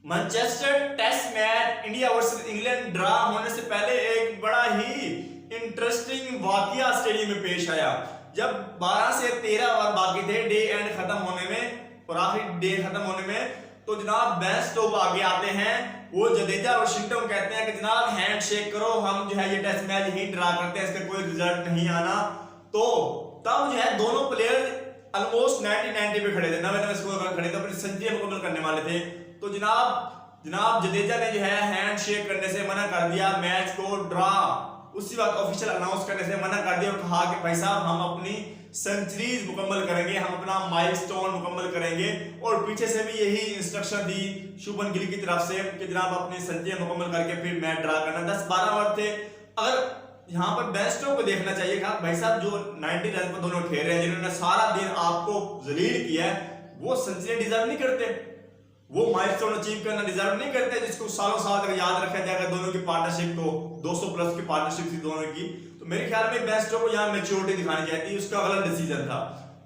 Manchester test match India versus England draw होने से पहले एक बड़ा ही इंटरेस्टिंग वाकया स्टेडियम में पेश आया। जब 12 से 13 ओवर बाकी थे डे एंड खत्म होने में और आखिरी डे खत्म होने में, तो जनाब बेन स्टोक्स आगे आते हैं। वो जडेजा वाशिंगटन कहते हैं कि जनाब हैंड शेक करो, हम जो है ये टेस्ट मैच ही ड्रा करते हैं, इसका कोई रिजल्ट नहीं आना। तो तब जो है दोनों प्लेयर ऑलमोस्ट 90 पे खड़े थे, 90 स्कोर पर खड़े थे, अपनी सेंचुरी मुकम्मल करने वाले थे। तो जनाब जडेजा ने जो है हैंड शेक करने से मना कर दिया, मैच को ड्रा उसी वक्त ऑफिशियल अनाउंस करने से मना कर दिया और कहा कि भाई साहब हम अपनी सेंचुरीज मुकम्मल करेंगे, हम अपना माइलस्टोन मुकम्मल करेंगे। और पीछे से भी यही इंस्ट्रक्शन दी शुभमन गिल की तरफ से कि जनाब अपनी सेंचुरी मुकम्मल करके फिर मैच ड्रा करना। 10-12 ओवर थे। अगर यहाँ पर बेन स्टोक्स को देखना चाहिए था, भाई साहब जो 90 रन पर दोनों ठहरे हैं, जिन्होंने सारा दिन आपको जलील किया है, वो सेंचुरी डिजर्व नहीं करते, वो माइलस्टोन अचीव करना डिजर्व नहीं करते, जिसको सालों साल तक याद रखा जाएगा। दोनों की पार्टनरशिप को 200 प्लस की पार्टनरशिप थी दोनों की। तो मेरे ख्याल में बेन स्टोक्स को यहाँ मैच्योरिटी दिखानी चाहिए, उसका गलत डिसीजन था।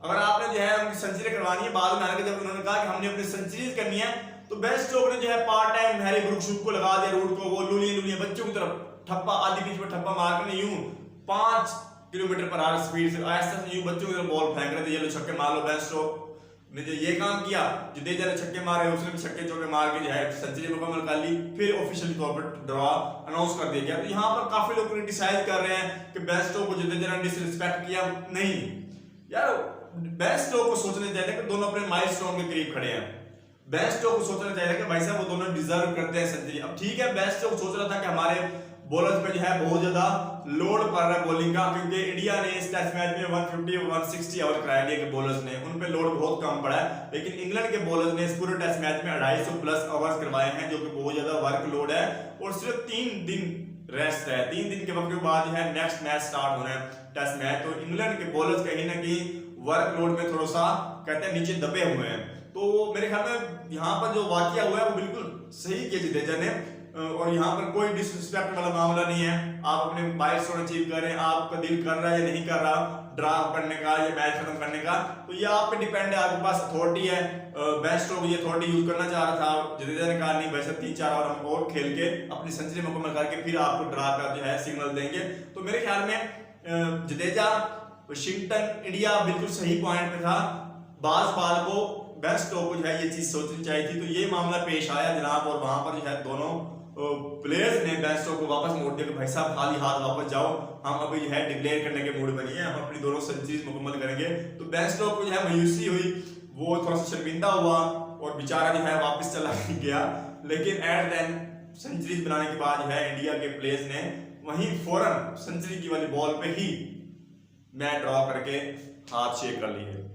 अगर आपने जो है उनकी सेंचुरी करवानी है, बाद में आके जब उन्होंने कहा कि हमने अपनी सेंचुरीज करनी है, तो बेन स्टोक्स ने जो है पार्ट टाइम हैरी ब्रूक्स को लगा दिया रूट को, वो लूलिया बच्चों की तरफ ठप्पा आधी पिच पर ठप्पा मारकर यूं 5 किलोमीटर पर आवर स्पीड से आहिस्ता से यूं बच्चों की तरफ बॉल फेंक रहे थे, ये लो छक्के मार लो। बेन स्टोक्स ने जो ये काम किया, जडेजा ने छक्के मारे, उसने भी छक्के चौके मार के जो है सेंचुरी मुकम्मल कर ली। फिर ऑफिशियल तौर पर ड्रा अनाउंस कर दिया गया। तो यहाँ पर काफी लोग क्रिटिसाइज कर रहे हैं कि बेन स्टोक्स को जडेजा ने डिसरिस्पेक्ट किया। नहीं यार, बेन स्टोक्स को सोचना चाहिए कि दोनों अपने माइलस्टोन के करीब खड़े हैं। बेन स्टोक्स को सोचना चाहिए कि भाई साहब वो दोनों डिजर्व करते हैं सेंचुरी। अब ठीक है, बेन स्टोक्स सोच रहा था कि हमारे बॉलर्स पे जो है बहुत ज्यादा लोड पड़ रहा है बॉलिंग का, क्योंकि इंडिया ने इस टेस्ट मैच में 150-160 ओवर कराया गया कि बॉलर्स ने, उन पे लोड बहुत कम पड़ा है। लेकिन इंग्लैंड के बॉलर्स ने इस पूरे टेस्ट मैच में 250 प्लस ओवर्स करवाए हैं, जो कि बहुत ज्यादा वर्क लोड है। और सिर्फ 3 दिन रेस्ट है, 3 दिन के वक्त के बाद जो है नेक्स्ट मैच स्टार्ट होना है टेस्ट मैच। तो इंग्लैंड के बॉलर्स कहीं ना कहीं वर्क लोड में थोड़ा सा कहते हैं नीचे दबे हुए हैं। तो मेरे ख्याल में यहाँ पर जो वाकया हुआ है वो बिल्कुल सही किया जडेजा ने, और यहाँ पर कोई डिसरिस्पेक्ट वाला मामला नहीं है। आप अपने माइलस्टोन अचीव करें, आपका दिल कर रहा है या नहीं कर रहा ड्रा करने का या मैच खत्म करने का, तो ये आप पे डिपेंड है, आपके पास अथॉरिटी है। बेन स्टोक्स ये अथॉरिटी यूज करना चाह रहा था, जडेजा ने कहा नहीं भाई साहब 3-4 ओवर हम और खेल के अपनी सेंचुरी मुकम्मल करके फिर आपको ड्रा का जो है सिग्नल देंगे। तो मेरे ख्याल में जडेजा वाशिंगटन इंडिया बिल्कुल सही पॉइंट पे था। बाज बाल को बेन स्टोक्स को जो है ये चीज सोचनी चाहिए थी। तो ये मामला पेश आया जनाब, और वहां पर जो है दोनों प्लेयर्स ने बेन स्टोक्स को वापस मोड़ दिया कि भाई साहब खाली हाथ वापस जाओ, हम अभी जो है डिक्लेयर करने के मूड बनी है, हम अपनी दोनों सेंचुरीज मुकम्मल करेंगे। तो बेन स्टोक्स को जो है मायूसी हुई, वो थोड़ा सा शर्मिंदा हुआ और बेचारा जो है वापस चला गया। लेकिन एट देन सेंचुरीज बनाने के बाद जो है इंडिया के प्लेयर्स ने वहीं फौरन सेंचुरी की वाली बॉल पे ही मैच ड्रॉ करके हाथ शेक कर ली है।